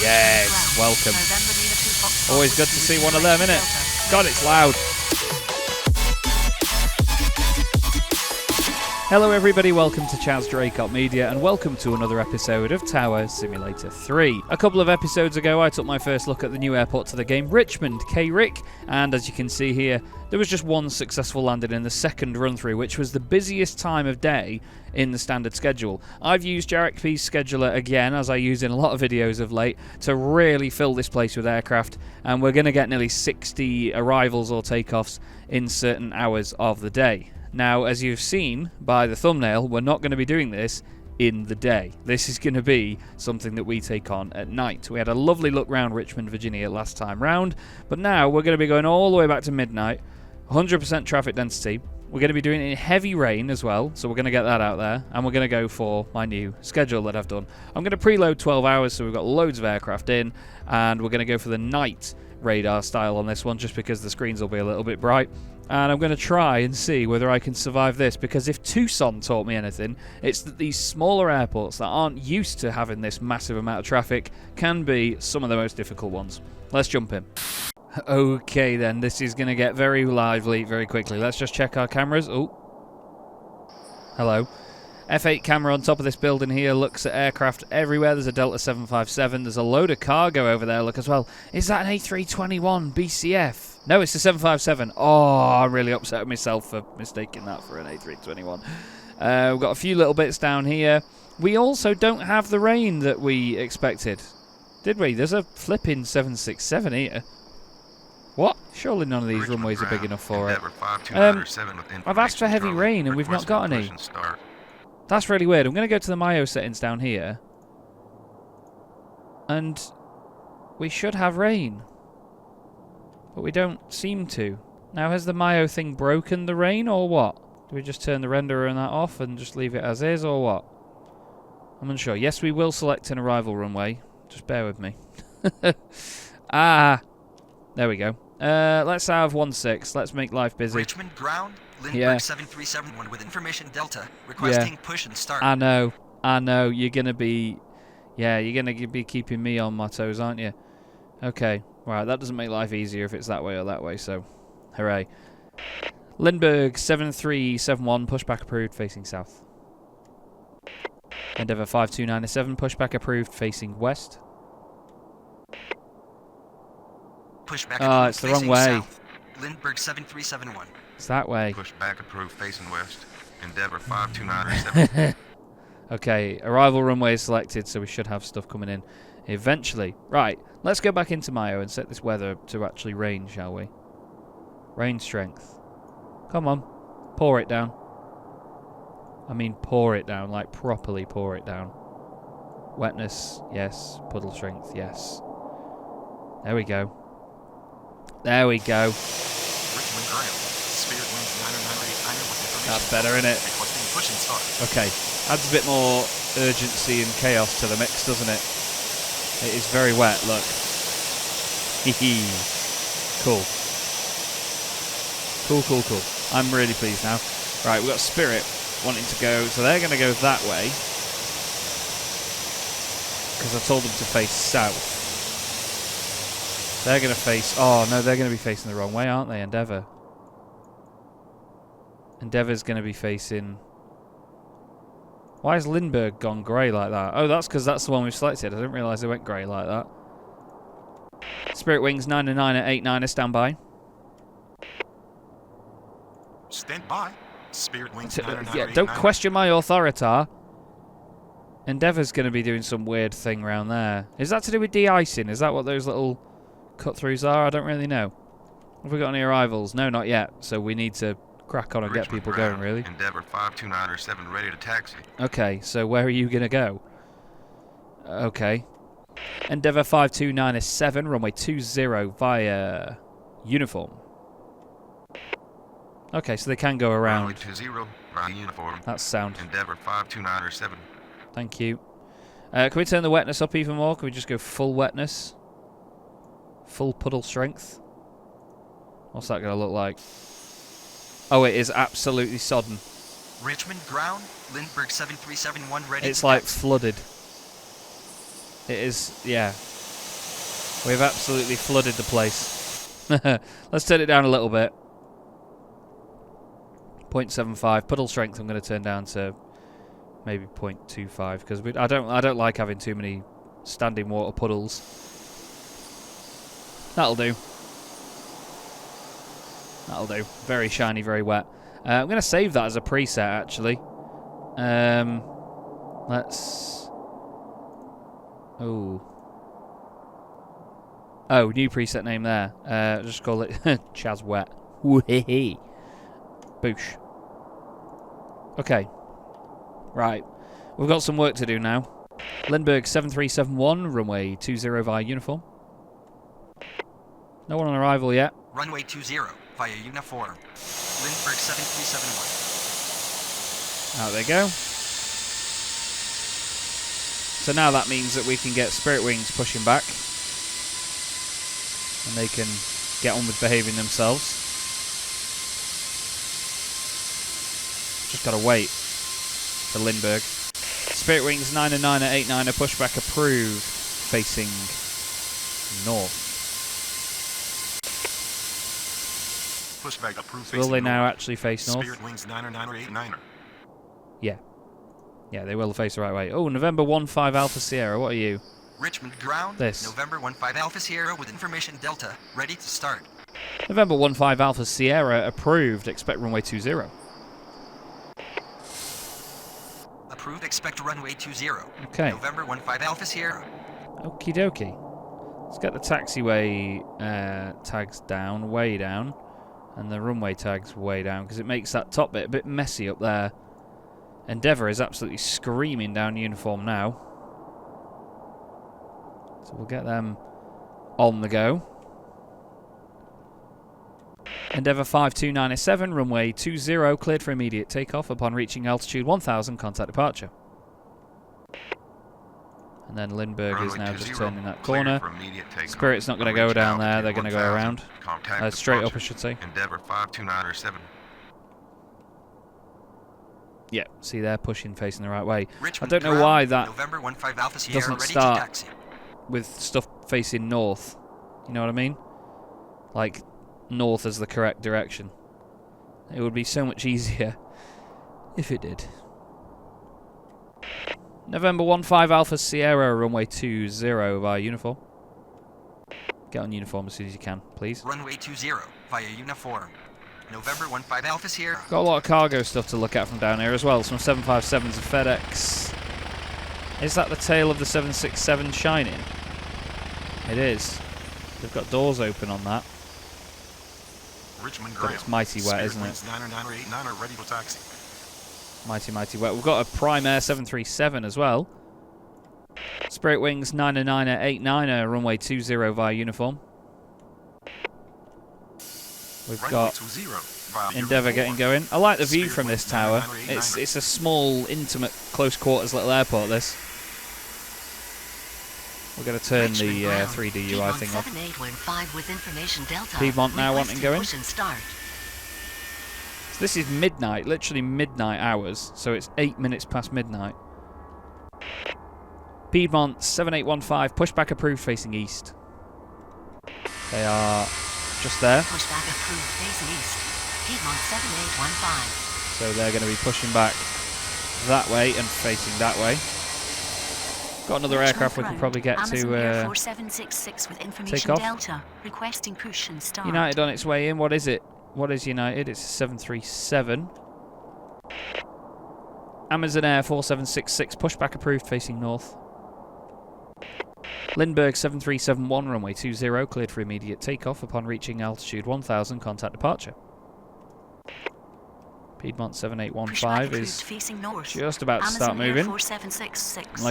Yes, welcome. Always good to see one of them, innit? God, it's loud. Hello everybody, welcome to Chaz Draycott Media and welcome to another episode of Tower Simulator 3. A couple of episodes ago I took my first look at the new airport to the game, Richmond, K-Rick, and as you can see here, there was just one successful landing in the second run through, which was the busiest time of day in the standard schedule. I've used JarekP's scheduler again, as I use in a lot of videos of late, to really fill this place with aircraft, and we're going to get nearly 60 arrivals or takeoffs in certain hours of the day. Now, as you've seen by the thumbnail, we're not going to be doing this in the day. This is going to be something that we take on at night. We had a lovely look round Richmond, Virginia last time round, but now we're going to be going all the way back to midnight, 100% traffic density. We're going to be doing it in heavy rain as well, so we're going to get that out there, and we're going to go for my new schedule that I've done. I'm going to preload 12 hours, so we've got loads of aircraft in, and we're going to go for the night radar style on this one, just because the screens will be a little bit bright. And I'm going to try and see whether I can survive this, because if Tucson taught me anything, it's that these smaller airports that aren't used to having this massive amount of traffic can be some of the most difficult ones. Let's jump in. Okay then, this is going to get very lively very quickly. Let's just check our cameras. Oh, hello. F8 camera on top of this building here looks at aircraft everywhere. There's a Delta 757. There's a load of cargo over there, look as well. Is that an A321 BCF? No, it's a 757. Oh, I'm really upset with myself for mistaking that for an A321. We've got a few little bits down here. We also don't have the rain that we expected. Did we? There's a flipping 767 here. What? Surely none of these runways are big enough for it. I've asked for heavy rain and we've not got any. That's really weird. I'm going to go to the Mayo settings down here. And we should have rain. But we don't seem to. Now, has the Mayo thing broken the rain or what? Do we just turn the renderer and that off and just leave it as is or what? I'm unsure. Yes, we will select an arrival runway. Just bear with me. There we go. Let's have 16. Let's make life busy. Richmond ground, Lindbergh 7371 with information Delta, requesting push and start. I know. You're gonna be, you're gonna be keeping me on my toes, aren't you? Okay. Right, that doesn't make life easier if it's that way or that way, so hooray. Lindbergh 7371, pushback approved, facing south. Endeavour 52907, pushback approved, facing west. Pushback it's the wrong way. South. Lindbergh 7371. It's that way. Pushback approved, facing west. Endeavour 52907. Okay, arrival runway is selected, so we should have stuff coming in eventually. Right, let's go back into Mayo and set this weather to actually rain, shall we? Rain strength. Come on, pour it down. I mean pour it down, like properly pour it down. Wetness, yes. Puddle strength, yes. There we go. There we go. That's better, innit? Okay, adds a bit more urgency and chaos to the mix, doesn't it? It is very wet, look. Hehe. Cool. Cool. I'm really pleased now. Right, we've got Spirit wanting to go, so they're going to go that way. Because I told them to face south. They're going to face... Oh, no, they're going to be facing the wrong way, aren't they, Endeavour? Endeavour's going to be facing... Why has Lindbergh gone grey like that? Oh, that's because that's the one we've selected. I didn't realise they went grey like that. Spirit Wings 909 at 89, stand by. Stand by. Spirit Wings 909 yeah, don't question my authority. Endeavour's going to be doing some weird thing around there. Is that to do with de-icing? Is that what those little cut-throughs are? I don't really know. Have we got any arrivals? No, not yet. So we need to crack on and get people going, really. Endeavour 52907 ready to taxi. Okay, so where are you going to go? Okay. Endeavour 52907, runway 20 via uniform. Okay, so they can go around. Runway 20 via uniform. That's sound. Endeavour 52907. Thank you. Can we turn the wetness up even more? Can we just go full wetness? Full puddle strength? What's that going to look like? Oh, it is absolutely sodden. Richmond ground, Lindbergh 7371 ready. It's like flooded. It is, yeah. We've absolutely flooded the place. Let's turn it down a little bit. 0.75. Puddle strength I'm going to turn down to maybe 0.25 because I don't like having too many standing water puddles. That'll do. That'll do. Very shiny, very wet. I'm going to save that as a preset actually. Let's... Oh, new preset name there. Just call it Chaz Wet. Whee-hee. Boosh. Okay. Right. We've got some work to do now. Lindbergh 7371, runway 20 via uniform. No one on arrival yet. Runway 20 via uniform. Lindbergh 7371. Out they go. So now that means that we can get Spirit Wings pushing back. And they can get on with behaving themselves. Just gotta wait for Lindbergh. Spirit Wings 9 and 9 at 8 9 are pushback approved, facing north. Pushback approved. Will they now actually face north? Spirit Wings 9 or 9 or 8 9er. Yeah. Yeah, they will face the right way. Oh, November 15 Alpha Sierra, what are you? Richmond ground. This. November 15 Alpha Sierra with information Delta. Ready to start. November 15 Alpha Sierra approved. Expect runway 20. Approved. Expect runway 20. Okay. November 15 Alpha Sierra. Okie dokie. Let's get the taxiway tags down, way down, and the runway tags way down, because it makes that top bit a bit messy up there. Endeavour is absolutely screaming down uniform now. So we'll get them on the go. Endeavour 5297, runway 20, cleared for immediate takeoff upon reaching altitude 1000, contact departure. And then Lindbergh is now just turning that corner. Spirit's not going to go down there, they're going to go around. Straight up, I should say. Endeavour 52907. Yeah, see they're pushing, facing the right way. Richmond I don't know why that November 15 Alpha Sierra, doesn't ready start to taxi. with stuff facing north. You know what I mean? Like, north is the correct direction. It would be so much easier if it did. November 15 Alpha Sierra, runway 20 via uniform. Get on uniform as soon as you can, please. Runway 20 via uniform. November 15 Alpha Sierra. Got a lot of cargo stuff to look at from down here as well. Some 757s of FedEx. Is that the tail of the 767 shining? It is. They've got doors open on that. Richmond But it's mighty wet, isn't it? 9 or 9 or 8 9 are ready for taxi. Mighty, mighty wet. We've got a Prime Air 737 as well. Spirit Wings 9 and 9 at 8 9 runway 20 via uniform. We've got Endeavour getting going. I like the view from this tower. It's a small, intimate, close quarters little airport, this. We're going to turn the 3D UI thing off. Piedmont now wanting going. So this is midnight, literally midnight hours. So it's 8 minutes past midnight. Piedmont 7815, pushback approved facing east. They are just there. Pushback approved facing east. Piedmont 7815. So they're going to be pushing back that way and facing that way. Got another aircraft we can probably get to take off. Delta, requesting push and start. United on its way in. What is it? What is United? It's a 737. Amazon Air 4766, pushback approved facing north. Lindbergh 7371, runway 20, cleared for immediate takeoff upon reaching altitude 1000, contact departure. Piedmont 7815 is just about to start moving. Like I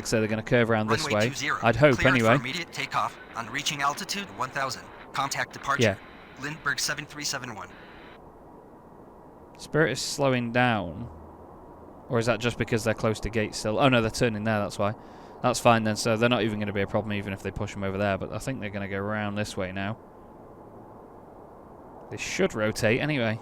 say, they're going to curve around this way. I'd hope, anyway. Immediate takeoff on reaching altitude 1000. Contact departure. Yeah. Lindbergh 7371. Spirit is slowing down. Or is that just because they're close to gate still? Oh no, they're turning there, that's why. That's fine then, so they're not even going to be a problem even if they push them over there, but I think they're going to go around this way now. They should rotate anyway.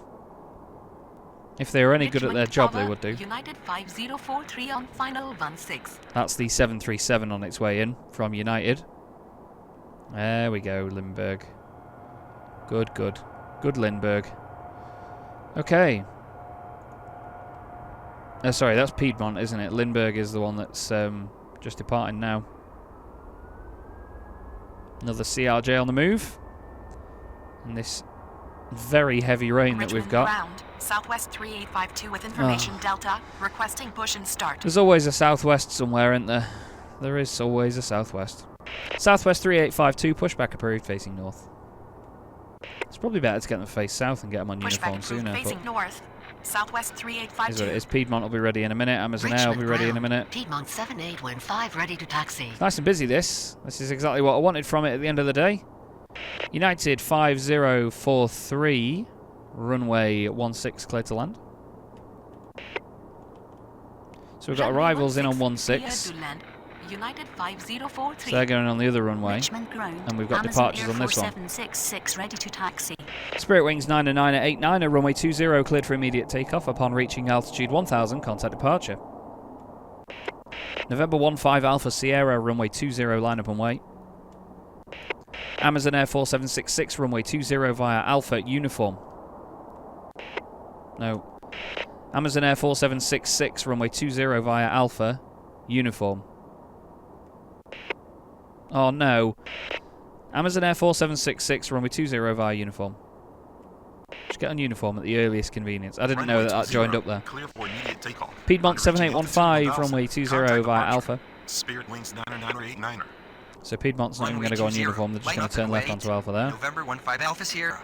If they were any good at their job, they would do. United 5043 on final 16. That's the 737 on its way in from United. There we go, Lindbergh. Good, good. Good, Lindbergh. Okay. Sorry, that's Piedmont, isn't it? Lindbergh is the one that's just departing now. Another CRJ on the move. And this very heavy rain that we've got. Ground, Southwest 3852 with information Delta, requesting push and start. There's always a southwest somewhere, isn't there? There is always a southwest. Southwest 3852, pushback approved, facing north. It's probably better to get them to face south and get them on uniform sooner. Facing north. Southwest 3852. Is what it is. Piedmont will be ready in a minute. Amazon Air will be ready in a minute. Piedmont 7815 ready to taxi. It's nice and busy, this. This is exactly what I wanted from it at the end of the day. United 5043, runway 16, clear to land. So we've got arrivals in on 16. United 5043. So they're going on the other runway. Richmond ground. And we've got departures on this one. 4766 ready to taxi. Spirit Wings 909 at 89, runway 20, cleared for immediate takeoff. Upon reaching altitude 1000, contact departure. November 15 Alpha Sierra, runway 20, line up and wait. Amazon Air 4766, runway 20 via Alpha, uniform. No. Amazon Air 4766, runway 20 via Alpha, uniform. Oh no. Amazon Air 4766, runway 20 via uniform. Just get on uniform at the earliest convenience. I didn't know that that joined up there. Piedmont 7815, runway 20 via Alpha. Spirit Wings 909 or 89er. So Piedmont's not even going to go on uniform, they're just going to turn left onto Alpha there. November 15 Alpha Sierra.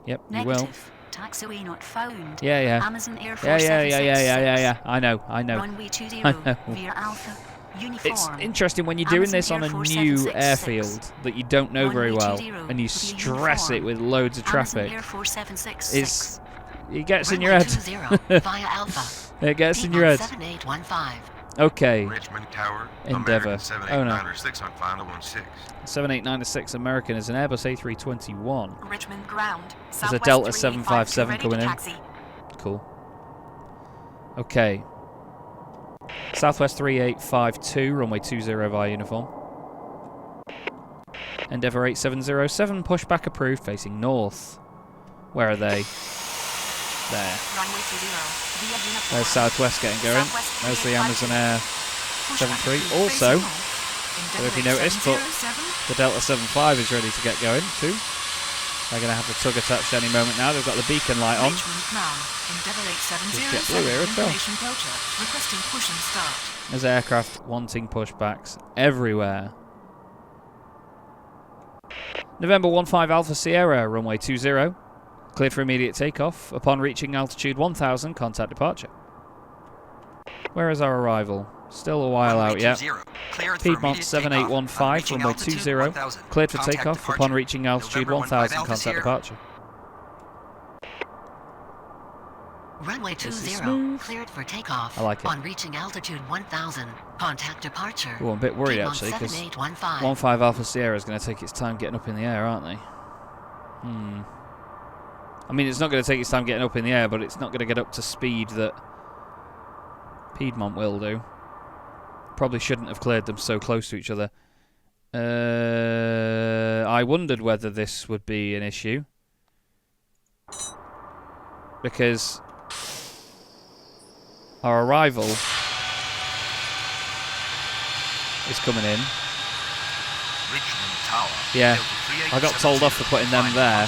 Yep, you will. Taxiway not found. Yeah. Amazon Air Yeah. I know. Runway 20 via Alpha. Uniform. It's interesting when you're doing this on a new airfield that you don't know very well and you stress it with loads of traffic. It gets in your head. It gets in your head. Okay. Richmond Tower. Endeavour. Oh no. 7896. 7896 American is an Airbus A321. Richmond ground. There's a Delta 757 coming in. Cool. Okay. Southwest 3852, runway 20 via uniform. Endeavour 8707, pushback approved, facing north. Where are they? There. There's Southwest getting going. There's the Amazon Air 73. Also, so if you noticed, but the Delta 75 is ready to get going too. They're going to have the tug attached any moment now. They've got the beacon light on. JetBlue here as well. There's aircraft wanting pushbacks everywhere. November 15 Alpha Sierra, runway 20. Cleared for immediate takeoff. Upon reaching altitude 1000, contact departure. Where is our arrival? Still a while out yet. Piedmont 7815, runway 20. Cleared for takeoff. Upon reaching altitude 1000, contact departure. Runway 20, cleared for takeoff. I like it. On reaching altitude 1000, contact departure. Oh, I'm a bit worried actually, because 15 Alpha Sierra is going to take its time getting up in the air, aren't they? I mean, it's not going to take its time getting up in the air, but it's not going to get up to speed that Piedmont will do. Probably shouldn't have cleared them so close to each other. I wondered whether this would be an issue, because our arrival is coming in. Richmond Tower. Yeah, I got told off for putting them there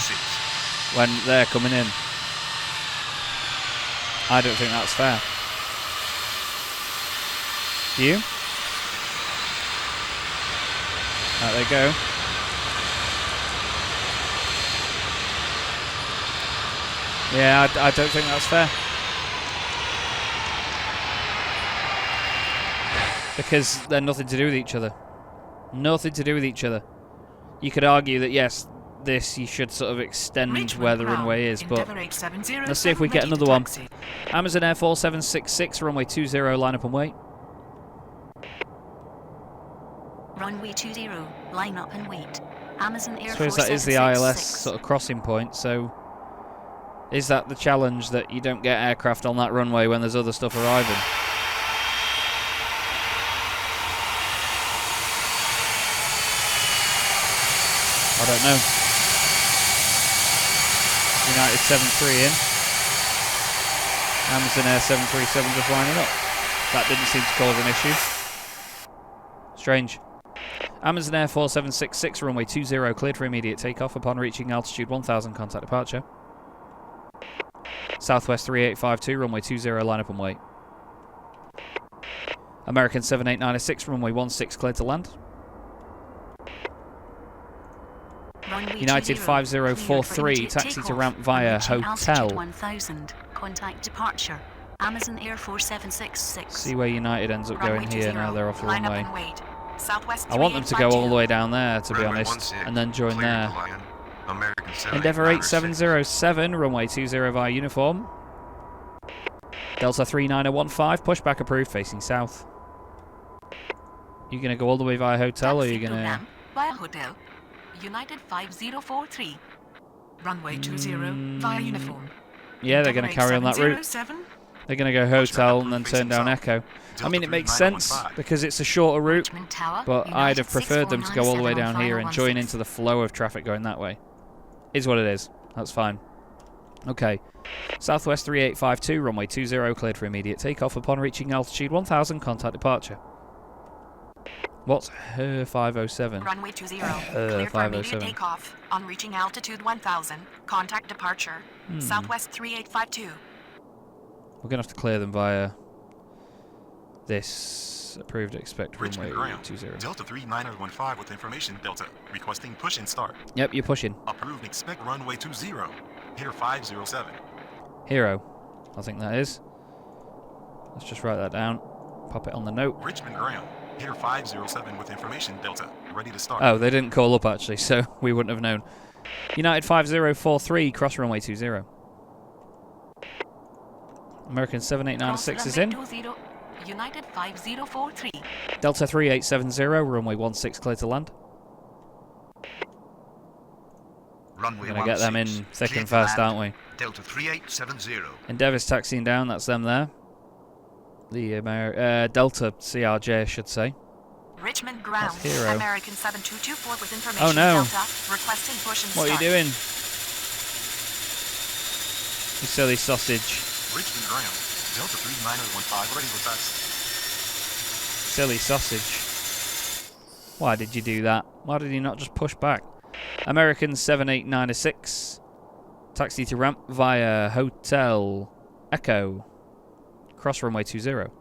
when they're coming in. I don't think that's fair. Do you? There they go. Yeah, I don't think that's fair. Because they're nothing to do with each other. Nothing to do with each other. You could argue that, yes, this you should sort of extend Richmond where the runway is, but let's see if we get another one. Amazon Air 4766, runway 20, line up and wait. Runway 20, line up and wait. Amazon Air I suppose that is the ILS sort of crossing point, so is that the challenge, that you don't get aircraft on that runway when there's other stuff arriving? I don't know. United 7-3 in. Amazon Air 737 just lining up. That didn't seem to cause an issue. Strange. Amazon Air 4766, runway 20, cleared for immediate takeoff upon reaching altitude 1000, contact departure. Southwest 3852, runway 20, line up and wait. American 7896, runway 16, cleared to land. United 5043, taxi to ramp via hotel. 1000, contact departure. Amazon Air 4766. See where United ends up going here now they're off the Line up runway. and wait. Southwest I want them to go all the way down there, to be Runway honest, 16, and then join cleared there. to land. American Endeavour 7896. 8707, runway 20 via uniform. Delta 39015, pushback approved, facing south. You going to go all the way via hotel, or are you going to... Via hotel. United 5043. Runway 20 via uniform. Yeah, they're going to carry on that route. 707. They're going to go hotel and then turn down Echo. I mean, it makes sense because it's a shorter route, Richmond Tower, but I'd have United preferred them to go all the way 6497 down on here final and join 16. into the flow of traffic going that way. Is what it is. That's fine. Okay. Southwest 3852, runway 20, cleared for immediate takeoff upon reaching altitude 1000, contact departure. What's her 507? Runway 20, cleared for immediate 507. takeoff. On reaching altitude 1000, contact departure. Southwest 3852. We're going to have to clear them via this approved expect Richmond runway ground. 20. Delta 3915 with information Delta. Requesting push and start. Yep, you're pushing. Approved expect runway 20. Here 507. Hero, I think that is. Let's just write that down. Pop it on the note. Richmond ground. Here 507 with information Delta. Ready to start. Oh, they didn't call up actually, so we wouldn't have known. United 5043, cross runway 20. American 7896 is in. 20, United 5043. Delta 3870, runway 16, clear to land. Runway We're going to get them in 16, thick clear and to fast, land. aren't we? Delta 3870. Endeavour's taxiing down, that's them there. The Delta CRJ, I should say. Richmond ground. That's Hero. American 7224 with information Oh, no. Delta. Requesting push and What are you start. doing? You silly sausage. Richmond ground. Delta 3915 ready for taxi. Silly sausage. Why did you do that? Why did you not just push back? American 7896. Taxi to ramp via Hotel Echo. Cross runway 20. So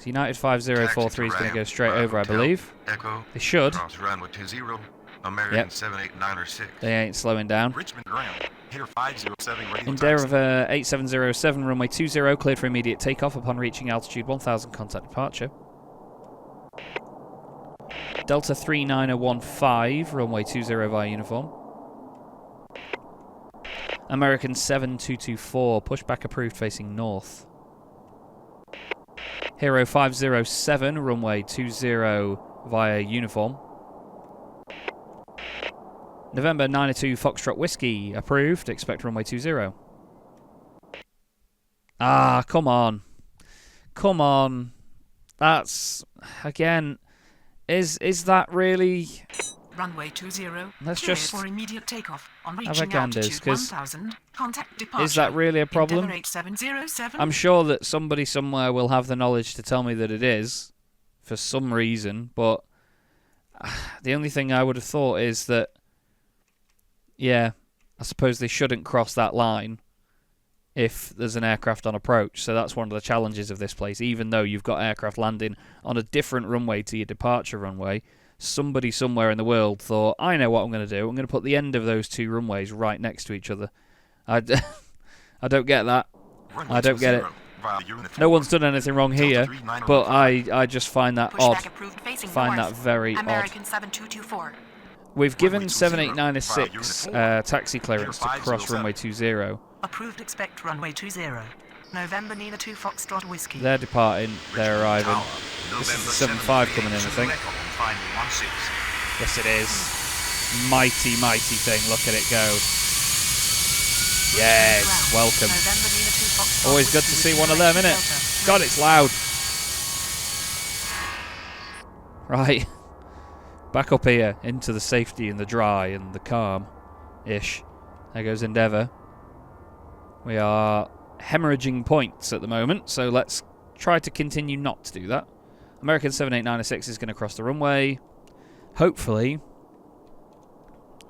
United 5043 is going to go straight over, I believe. Echo. They should. Cross runway 20. American 7896. They ain't slowing down. Richmond ground. Here 507 ready for taxi. Endeavour 8707, runway 20, cleared for immediate takeoff upon reaching altitude 1000, contact departure. Delta 39015, runway 20 via uniform. American 7224, pushback approved facing north. Hero 507, runway 20 via uniform. November 902 Foxtrot Whiskey, approved, expect runway 20. Ah, come on. Come on. That's, again, is that really... Runway 20. Let's clear just for immediate takeoff. On have a reaching ganders, altitude 'cause 1000, contact departure. is that really a problem? Endeavour 8707. I'm sure that somebody somewhere will have the knowledge to tell me that it is, for some reason, but the only thing I would have thought is that, yeah, I suppose they shouldn't cross that line if there's an aircraft on approach, so that's one of the challenges of this place. Even though you've got aircraft landing on a different runway to your departure runway, somebody somewhere in the world thought, I know what I'm going to do. I'm going to put the end of those two runways right next to each other. I don't get that. I don't get it. No one's done anything wrong here, but I just find that odd. Pushback approved facing Find north. that very odd. American 7224. We've given 7896 taxi clearance to cross runway 20. Approved expect runway 20. November Nina 2 Foxtrot Whiskey. They're departing, they're arriving. This is the 75 coming in, I think. Yes, it is. Mighty, mighty thing. Look at it go. Yes, welcome. November Nina 2 Foxtrot Always good to Whiskey see with one of them, information innit? Delta. God, it's loud. Right. Back up here, into the safety and the dry and the calm-ish. There goes Endeavour. We are hemorrhaging points at the moment, so let's try to continue not to do that. American 78906 is going to cross the runway. Hopefully,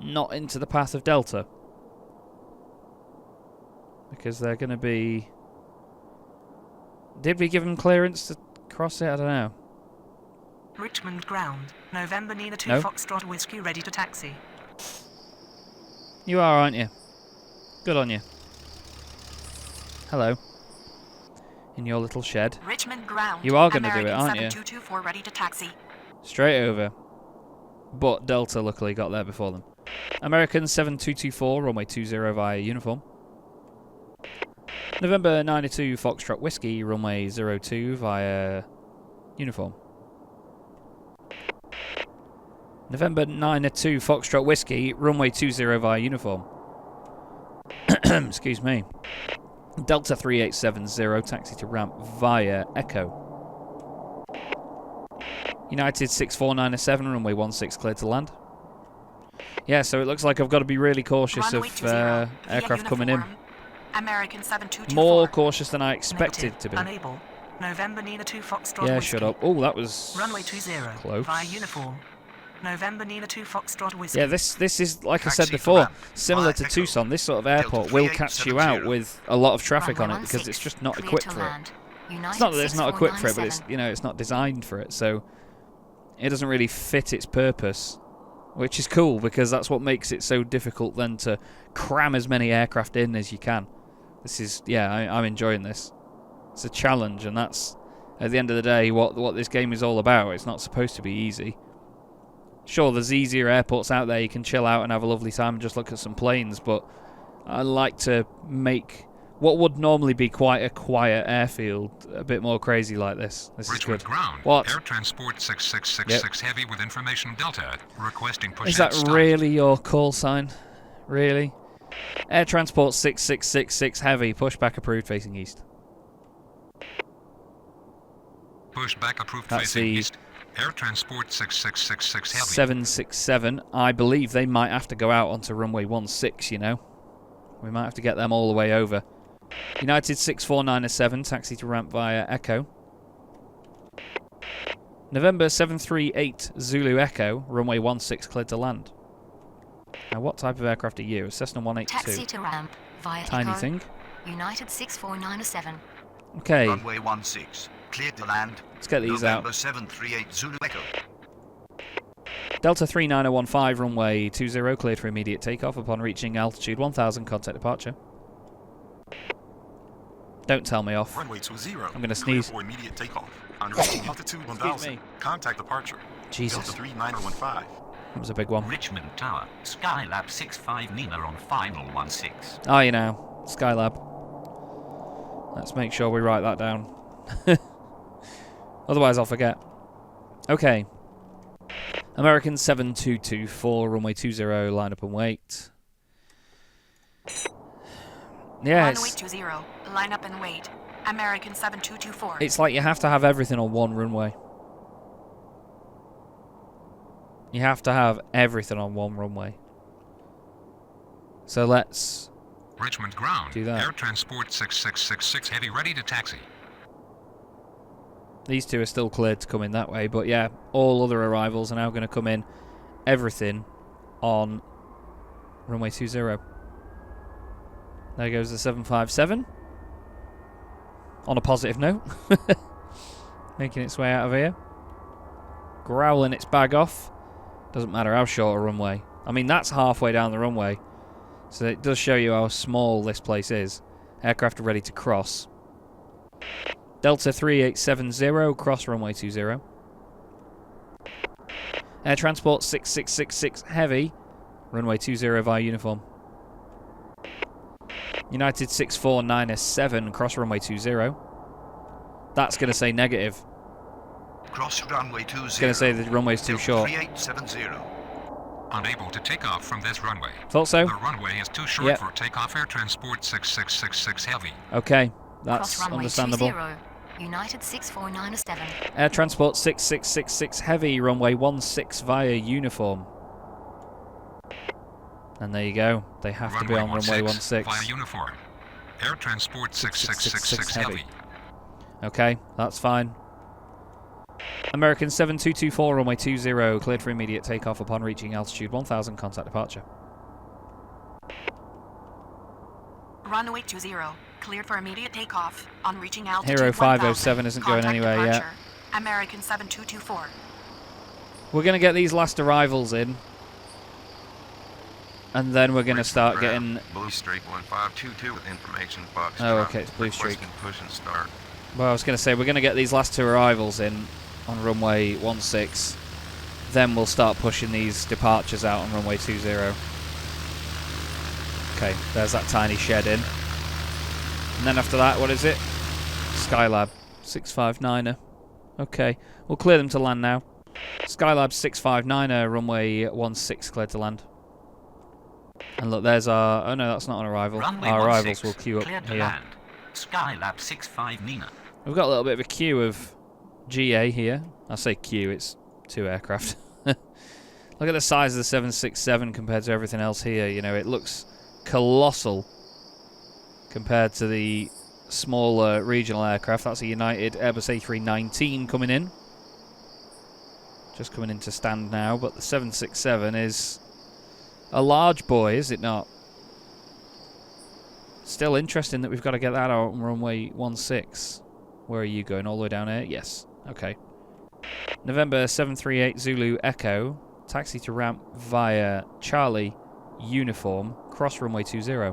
not into the path of Delta. Because they're going to be... Did we give them clearance to cross it? I don't know. Richmond ground. November Nina 2 No. Foxtrot Whiskey ready to taxi. You are, aren't you? Good on you. Hello. In your little shed. Richmond ground. You are going to do it, American aren't you? 7224 ready to taxi. Straight over. But Delta luckily got there before them. American 7224, runway 20 via uniform. November 92 Foxtrot Whiskey, runway 02 via uniform. November 92 Foxtrot Whiskey, runway 20 via uniform. Excuse me. Delta 3870, taxi to ramp via Echo. United 64907, runway 16 cleared to land. Yeah, so it looks like I've got to be really cautious Runway of 20 aircraft via coming in. uniform. American 7224. More cautious than I expected Noted. to be. Unable. November Nina 2 Foxtrot Yeah, Whiskey. shut up. Oh, that was Runway 20 close. via uniform. November Nina 2 Foxtrot Whiskey. Yeah, this is, like I Taxi said to before, ramp similar via to Echo. Tucson. This sort of airport will catch you out with a lot of traffic on it because it's just not equipped for it. It's not that it's not equipped for it, but it's, you know, it's not designed for it, so it doesn't really fit its purpose, which is cool because that's what makes it so difficult then to cram as many aircraft in as you can. This is, yeah, I'm enjoying this. It's a challenge, and that's, at the end of the day, what this game is all about. It's not supposed to be easy. Sure, there's easier airports out there. You can chill out and have a lovely time and just look at some planes, but I like to make what would normally be quite a quiet airfield a bit more crazy like this. This is Richmond good. ground. What? Air transport 6666 heavy with information Delta. Requesting push Is that start. really your call sign? Really? Air transport 6666 heavy. Pushback approved facing east. Push back approved That's facing the east. Air transport 6666 heavy. 767. I believe they might have to go out onto runway 16, you know. We might have to get them all the way over. United 64907, taxi to ramp via Echo. November 738 Zulu Echo, runway 16 cleared to land. Now, what type of aircraft are you? A Cessna 182. Taxi to ramp via Tiny Echo. thing. United 64907. Okay, Runway 16, cleared to land. let's get these November out. 738 Zulu Echo. Delta 39015, runway 20, cleared for immediate takeoff. Upon reaching altitude 1000, contact departure. Don't tell me off. Runway 20. I'm gonna sneeze. For immediate takeoff. On reaching altitude 1000. me. Contact departure. Jesus, Delta 3915. that was a big one. Richmond Tower, Skylab 65 Nina on final 16. Oh, you know, Skylab. Let's make sure we write that down. Otherwise, I'll forget. Okay. American 7224, runway 20, line up and wait. Yeah, Runway 20, line up and wait. American 7224. it's like you have to have everything on one runway. You have to have everything on one runway. So let's Richmond ground. do that. Air transport 6666 heavy ready to taxi. These two are still cleared to come in that way, but yeah, all other arrivals are now going to come in. Everything on runway 20. There goes the 757. On a positive note. Making its way out of here. Growling its bag off. Doesn't matter how short a runway. I mean, that's halfway down the runway. So it does show you how small this place is. Aircraft are ready to cross. Delta 3870, cross runway 20. Air Transport 6666 Heavy, runway 20 via uniform. United 64907, cross runway 20. That's going to say negative. Cross runway 20. It's going to say the runway's too short. 3870. Unable to take off from this runway. Thought so? The runway is too short Yep. for takeoff. Air transport 6666 heavy. Okay, Cross that's runway understandable. 20. United 6497. Air Transport 6666 Heavy, runway 16 via uniform. And there you go. They have to be on runway 16. Via uniform. Air Transport 6666 Heavy. Okay, that's fine. American 7224, runway 20, cleared for immediate takeoff upon reaching altitude 1000, contact departure. Runway 20, cleared for immediate takeoff on reaching altitude Hero 1000, 507 isn't going contact anywhere yet. departure. American 7224. We're going to get these last arrivals in. And then we're going to start getting... Blue Streak 1522 with information box. Oh, okay, it's Blue Streak. Push and start. Well, I was going to say, we're going to get these last 2 arrivals in on runway 16. Then we'll start pushing these departures out on runway 20. Okay, there's that tiny shed in. And then after that, what is it? Skylab 659er. Okay, we'll clear them to land now. Skylab 659er, runway 16, cleared to land. And look, there's our... Oh no, that's not an arrival. Runway Our arrivals 16, will queue up cleared to here. land. Skylab 65 Nina. We've got a little bit of a queue of GA here. I say queue, it's 2 aircraft. Look at the size of the 767 compared to everything else here. You know, it looks colossal compared to the smaller regional aircraft. That's a United Airbus A319 coming in. Just coming into stand now, but the 767 is a large boy, is it not? Still interesting that we've got to get that out on runway 16. Where are you going? All the way down here? Yes. Okay. November 738 Zulu Echo. Taxi to ramp via Charlie uniform. Cross runway 20.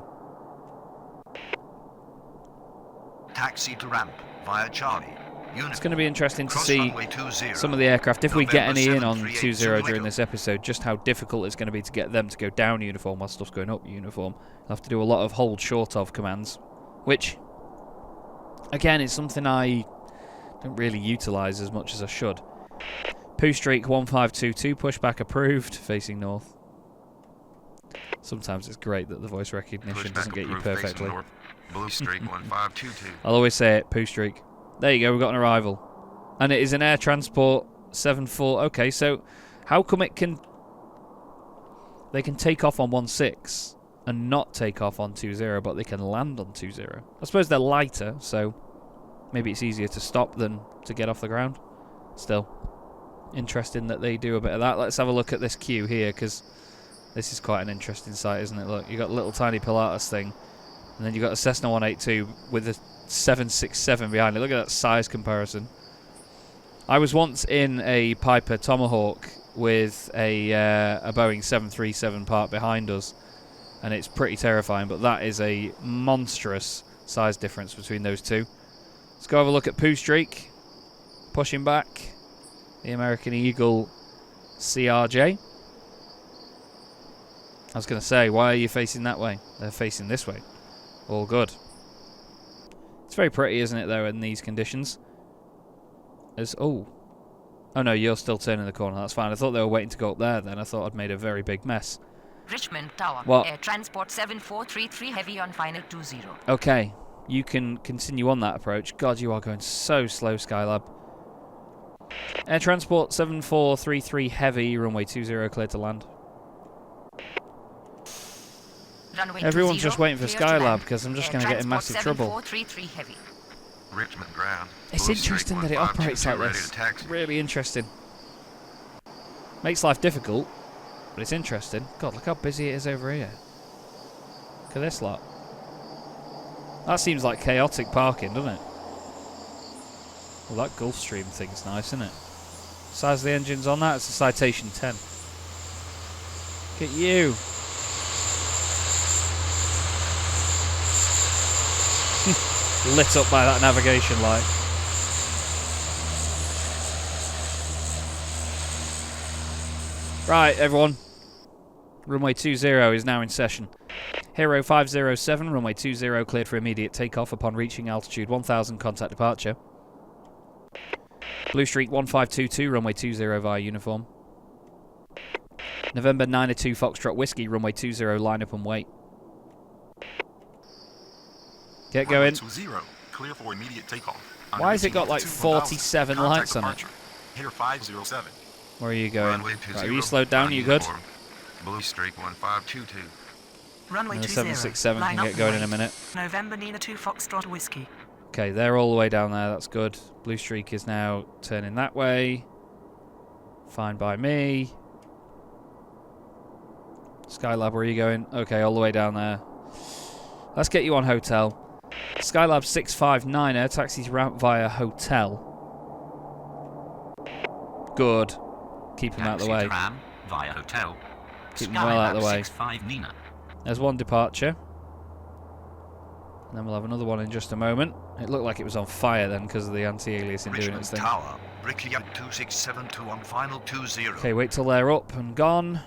Taxi to ramp via Charlie. It's going to be interesting to Cross see runway 20. some of the aircraft, if we get November any in on 738 20 during Zulu. this episode, just how difficult it's going to be to get them to go down uniform while stuff's going up uniform. I'll have to do a lot of hold short of commands, which, again, is something I don't really utilise as much as I should. Poo Streak 1522, pushback approved, facing north. Sometimes it's great that the voice recognition doesn't get you perfectly. Blue Streak 1522. I'll always say it, Poo Streak. There you go, we've got an arrival. And it is an Air Transport 74. Okay, so how come it can... They can take off on 16 and not take off on 20, but they can land on 20? I suppose they're lighter, so maybe it's easier to stop than to get off the ground. Still, interesting that they do a bit of that. Let's have a look at this queue here, because this is quite an interesting sight, isn't it? Look, you've got a little tiny Pilatus thing, and then you've got a Cessna 182 with a 767 behind it. Look at that size comparison. I was once in a Piper Tomahawk with a Boeing 737 parked behind us, and it's pretty terrifying, but that is a monstrous size difference between those two. Let's go have a look at Poo Streak. Pushing back. The American Eagle CRJ. I was going to say, why are you facing that way? They're facing this way. All good. It's very pretty, isn't it, though, in these conditions? Oh no, you're still turning the corner. That's fine. I thought they were waiting to go up there then. I thought I'd made a very big mess. Richmond Tower. What? Air Transport 7433 Heavy on final 20. Okay, you can continue on that approach. God, you are going so slow, Skylab. Air Transport 7433 Heavy, runway 20, cleared to land. Runway Everyone's 20, just waiting for clear to Skylab land. because I'm just Air going to get in Transport massive trouble. 7433 Heavy. Richmond ground. It's Blue Streak interesting that it operates like 1522 ready this. to taxi. Really interesting. Makes life difficult, but it's interesting. God, look how busy it is over here. Look at this lot. That seems like chaotic parking, doesn't it? Well, that Gulfstream thing's nice, isn't it? Size of the engines on that, it's a Citation 10. Look at you. Lit up by that navigation light. Right, everyone. Runway 20 is now in session. Hero 507, runway 20, cleared for immediate takeoff upon reaching altitude 1000, contact departure. Blue Streak 1522, runway 20 via uniform. November 902 Foxtrot Whiskey, runway 20, line up and wait. Get going. 20, clear for immediate takeoff. Why has it got like 47 lights on it? Air 507. Where are you going? Runway Right, 20. are you slowed down? You good? Uniform. Blue streak 1522. Runway The 20. 767 Line can up get going in a and wait. minute. November Nina 2 Foxtrot Whiskey. Okay, they're all the way down there. That's good. Blue streak is now turning that way. Fine by me. Skylab, where are you going? Okay, all the way down there. Let's get you on hotel. Skylab 659er taxis ramp via hotel. Good. Keep him out of the way. Taxi to Ram via hotel. Keep him well out of the way. 65 Nina. There's one departure. And then we'll have another one in just a moment. It looked like it was on fire then because of the anti-aliasing doing Richmond its thing. Tower, Brickley 2672 on final 20. Okay, wait till they're up and gone.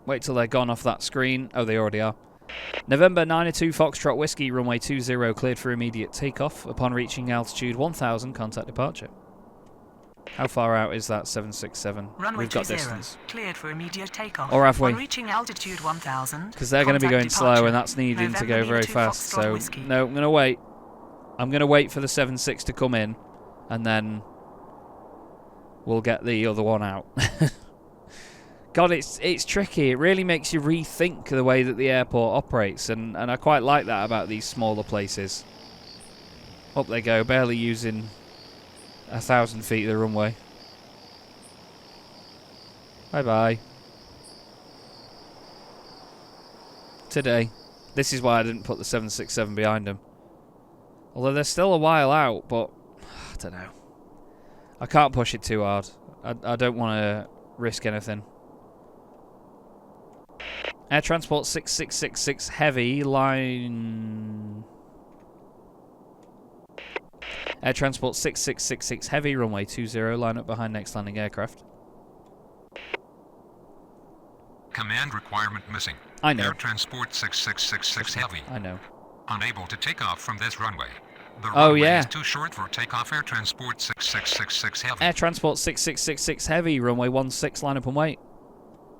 Wait till they're gone off that screen. Oh, they already are. November 902 Foxtrot Whiskey, runway 20, cleared for immediate takeoff. Upon reaching altitude 1000, contact departure. How far out is that 767? Runway We've got 20. distance. Cleared for immediate takeoff. Or have we? On reaching altitude 1000. Because they're going to be going contact slow departure. and that's needing to November go very Nina 2 fast. Foxtrot So, Whiskey. no, I'm going to wait. I'm going to wait for the 76 to come in and then we'll get the other one out. God, it's tricky. It really makes you rethink the way that the airport operates, and I quite like that about these smaller places. Up they go, barely using 1,000 feet of the runway. Bye-bye. Today. This is why I didn't put the 767 behind them. Although they're still a while out, but I don't know. I can't push it too hard. I don't want to risk anything. Air Transport 6666 Heavy, line... Air Transport 6666 Heavy, runway 20, line up behind next landing aircraft. Command requirement missing. I know. Air Transport 6666 Heavy. I know. Unable to take off from this runway. The Oh, runway yeah. is too short for takeoff. Air Transport 6666 Heavy. Air Transport 6666 Heavy, runway 16, line up and wait.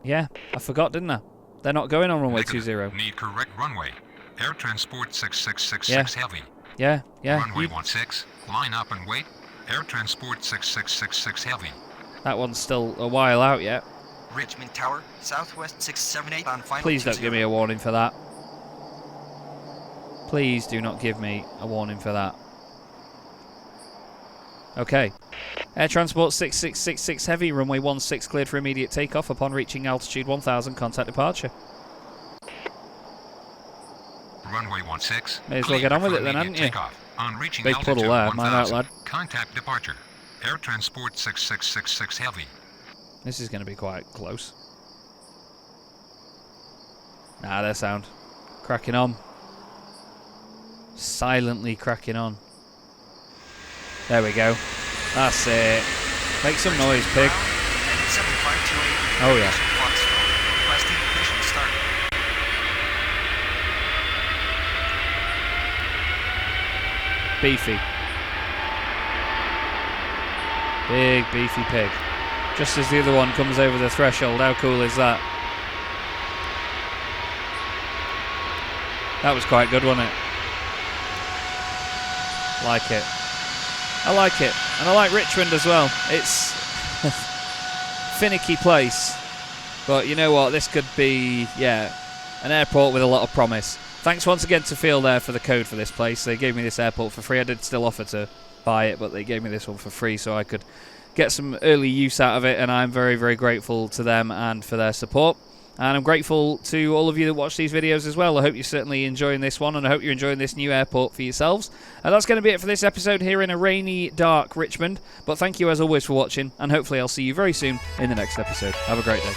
Yeah, I forgot, didn't I? They're not going on runway Negative. 20. Need correct runway. Air Transport 6666 Heavy. Yeah. Runway 16, line up and wait. Air Transport 6666 Heavy. That one's still a while out yet. Richmond Tower, Southwest 678 on final Please don't 20. give me a warning for that. Please do not give me a warning for that. Okay. Air Transport 6666 Heavy, runway 16, cleared for immediate takeoff. Upon reaching altitude 1000, contact departure. Runway 16. May as well get on with it then, hadn't you? Takeoff. On reaching Big altitude puddle there, mind out, 1000, lad. contact departure. Air Transport 6666 Heavy. This is going to be quite close. Nah, they're sound. Cracking on. Silently cracking on. There we go. That's it. Make some noise, pig. 7528. Oh, yeah. Foxtrot. Requesting mission start. Beefy. Big, beefy pig. Just as the other one comes over the threshold. How cool is that? That was quite good, wasn't it? Like it. I like it. And I like Richmond as well. It's a finicky place. But you know what? This could be, yeah, an airport with a lot of promise. Thanks once again to FeelThere for the code for this place. They gave me this airport for free. I did still offer to buy it, but they gave me this one for free so I could get some early use out of it. And I'm very, very grateful to them and for their support. And I'm grateful to all of you that watch these videos as well. I hope you're certainly enjoying this one, and I hope you're enjoying this new airport for yourselves. And that's going to be it for this episode here in a rainy, dark Richmond. But thank you as always for watching, and hopefully I'll see you very soon in the next episode. Have a great day.